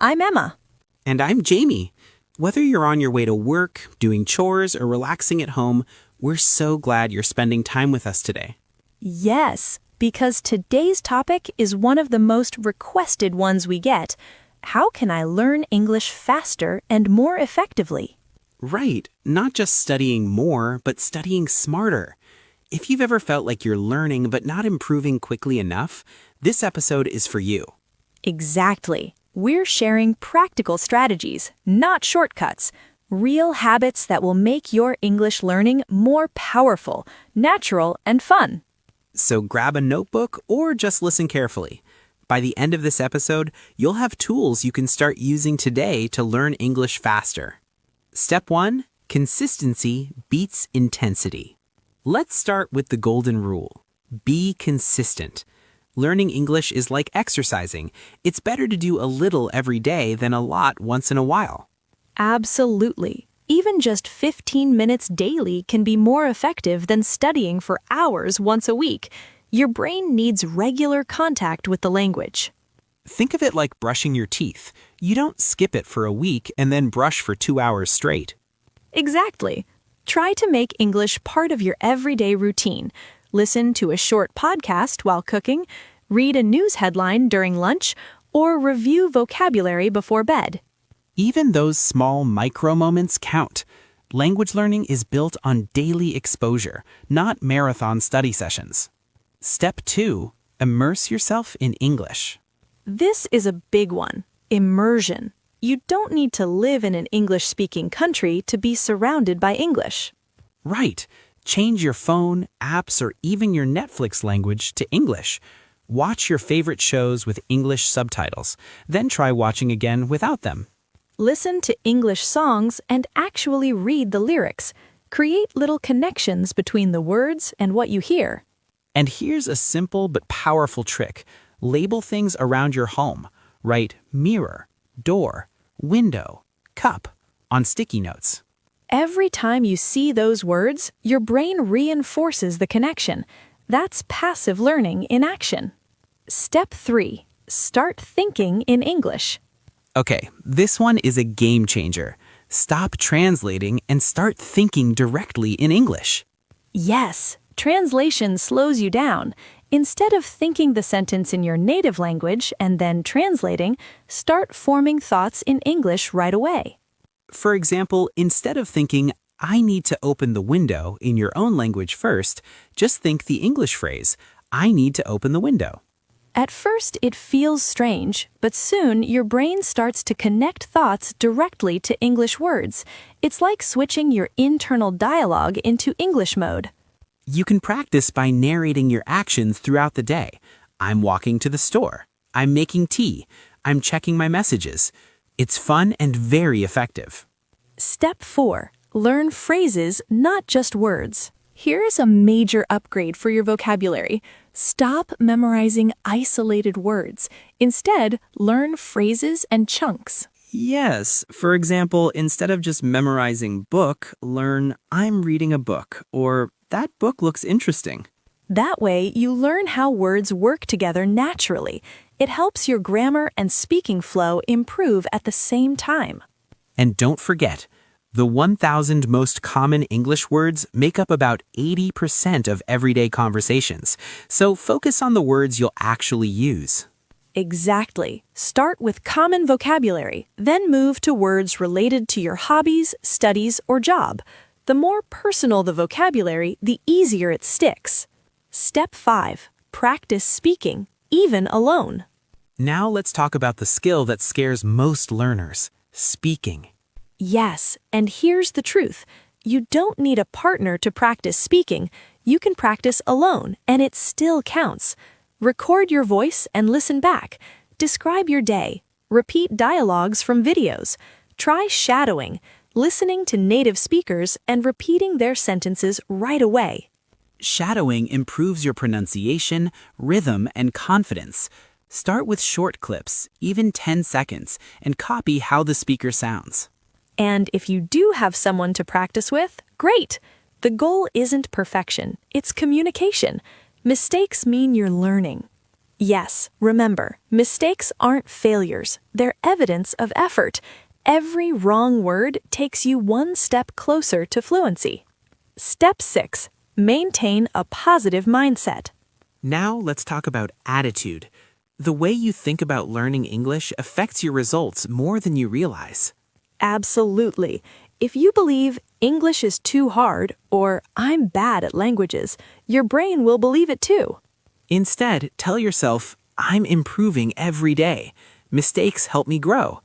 I'm Emma. And I'm Jamie. Whether you're on your way to work, doing chores, or relaxing at home, we're so glad you're spending time with us today. Yes, because today's topic is one of the most requested ones we get. How can I learn English faster and more effectively? Right, not just studying more, but studying smarter. If you've ever felt like you're learning but not improving quickly enough, this episode is for you. Exactly. We're sharing practical strategies, not shortcuts. Real habits that will make your English learning more powerful, natural, and fun. So grab a notebook or just listen carefully. By the end of this episode, you'll have tools you can start using today to learn English faster. Step 1. Consistency beats intensity. Let's start with the golden rule. Be consistent. Learning English is like exercising. It's better to do a little every day than a lot once in a while. Absolutely. Even just 15 minutes daily can be more effective than studying for hours once a week. Your brain needs regular contact with the language. Think of it like brushing your teeth. You don't skip it for a week and then brush for 2 hours straight. Exactly. Try to make English part of your everyday routine. Listen to a short podcast while cooking, read a news headline during lunch, or review vocabulary before bed. Even those small micro moments count. Language learning is built on daily exposure, not marathon study sessions. Step 2. Immerse yourself in English. This is a big one. Immersion. You don't need to live in an English-speaking country to be surrounded by English. Right. Change your phone, apps, or even your Netflix language to English. Watch your favorite shows with English subtitles, then try watching again without them. Listen to English songs and actually read the lyrics. Create little connections between the words and what you hear. And here's a simple but powerful trick. Label things around your home. Write mirror, door, window, cup on sticky notes. Every time you see those words, your brain reinforces the connection. That's passive learning in action. Step 3. Start thinking in English. Okay, this one is a game changer. Stop translating and start thinking directly in English. Yes, translation slows you down. Instead of thinking the sentence in your native language and then translating, start forming thoughts in English right away. For example, instead of thinking, I need to open the window in your own language first, just think the English phrase, I need to open the window. At first, it feels strange, but soon your brain starts to connect thoughts directly to English words. It's like switching your internal dialogue into English mode. You can practice by narrating your actions throughout the day. I'm walking to the store. I'm making tea. I'm checking my messages. It's fun and very effective. Step 4. Learn phrases, not just words. Here is a major upgrade for your vocabulary. Stop memorizing isolated words. Instead, learn phrases and chunks. Yes, for example, instead of just memorizing book, learn I'm reading a book, or that book looks interesting. That way, you learn how words work together naturally. It helps your grammar and speaking flow improve at the same time. And don't forget, the 1,000 most common English words make up about 80% of everyday conversations, so focus on the words you'll actually use. Exactly. Start with common vocabulary, then move to words related to your hobbies, studies, or job. The more personal the vocabulary, the easier it sticks. Step 5. Practice speaking, even alone. Now let's talk about the skill that scares most learners, speaking. Yes, and here's the truth. You don't need a partner to practice speaking. You can practice alone, and it still counts. Record your voice and listen back. Describe your day. Repeat dialogues from videos. Try shadowing, listening to native speakers and repeating their sentences right away. Shadowing improves your pronunciation, rhythm, and confidence. Start with short clips, even 10 seconds, and copy how the speaker sounds. And if you do have someone to practice with, great! The goal isn't perfection, it's communication. Mistakes mean you're learning. Yes, remember, mistakes aren't failures, they're evidence of effort. Every wrong word takes you one step closer to fluency. Step 6. Maintain a positive mindset. Now let's talk about attitude. The way you think about learning English affects your results more than you realize. Absolutely. If you believe English is too hard or I'm bad at languages, your brain will believe it too. Instead, tell yourself, I'm improving every day. Mistakes help me grow.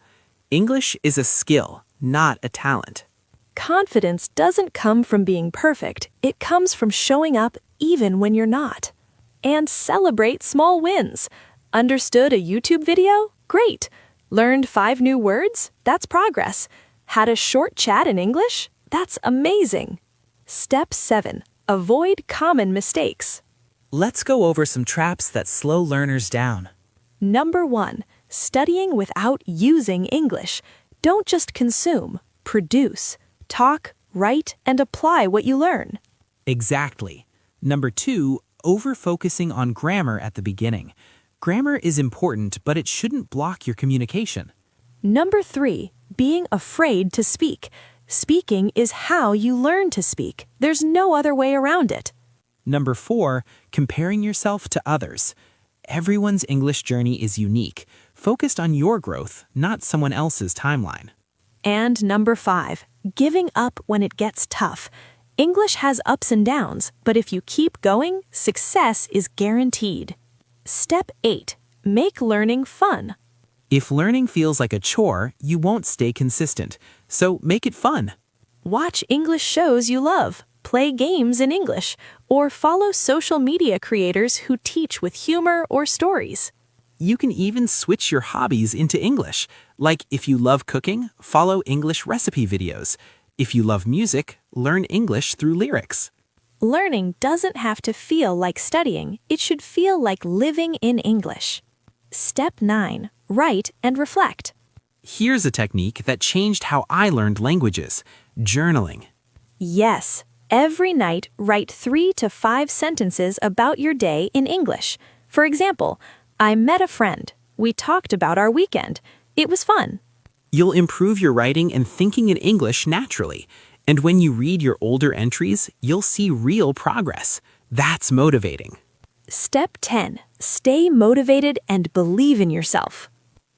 English is a skill, not a talent. Confidence doesn't come from being perfect, it comes from showing up even when you're not. And celebrate small wins. Understood a YouTube video? Great. Learned 5 new words? That's progress. Had a short chat in English? That's amazing. Step 7. Avoid common mistakes. Let's go over some traps that slow learners down. Number 1. Studying without using English. Don't just consume, produce. Talk, write, and apply what you learn. Exactly. Number 2, over-focusing on grammar at the beginning. Grammar is important, but it shouldn't block your communication. Number 3. Being afraid to speak. Speaking is how you learn to speak. There's no other way around it. Number 4, comparing yourself to others. Everyone's English journey is unique, focused on your growth, not someone else's timeline. And number 5. Giving up when it gets tough. English has ups and downs, but if you keep going, success is guaranteed. Step 8. Make learning fun. If learning feels like a chore, you won't stay consistent, so make it fun. Watch English shows you love, play games in English, or follow social media creators who teach with humor or stories. You can even switch your hobbies into English. Like if you love cooking, follow English recipe videos. If you love music, learn English through lyrics. Learning doesn't have to feel like studying. It should feel like living in English. Step 9. Write and reflect. Here's a technique that changed how I learned languages: journaling. Yes, every night write 3 to 5 sentences about your day in English. For example, I met a friend. We talked about our weekend. It was fun. You'll improve your writing and thinking in English naturally. And when you read your older entries, you'll see real progress. That's motivating. Step 10. Stay motivated and believe in yourself.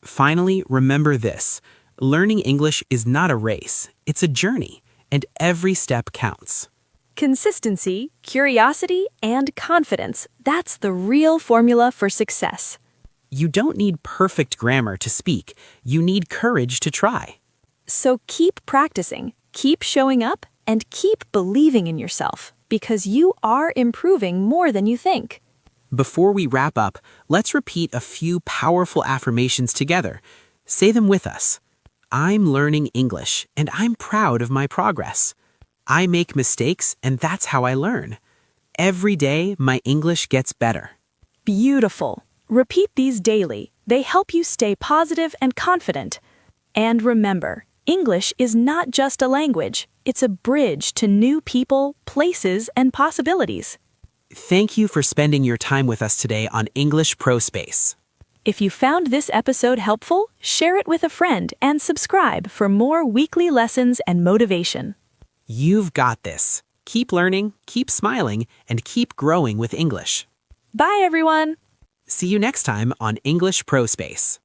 Finally, remember this. Learning English is not a race. It's a journey, and every step counts. Consistency, curiosity, and confidence. That's the real formula for success. You don't need perfect grammar to speak. You need courage to try. So keep practicing, keep showing up, and keep believing in yourself, because you are improving more than you think. Before we wrap up, let's repeat a few powerful affirmations together. Say them with us. I'm learning English, and I'm proud of my progress. I make mistakes, and that's how I learn. Every day, my English gets better. Beautiful. Repeat these daily. They help you stay positive and confident. And remember, English is not just a language. It's a bridge to new people, places, and possibilities. Thank you for spending your time with us today on English Pro Space. If you found this episode helpful, share it with a friend and subscribe for more weekly lessons and motivation. You've got this. Keep learning, keep smiling, and keep growing with English. Bye, everyone! See you next time on English Pro Space.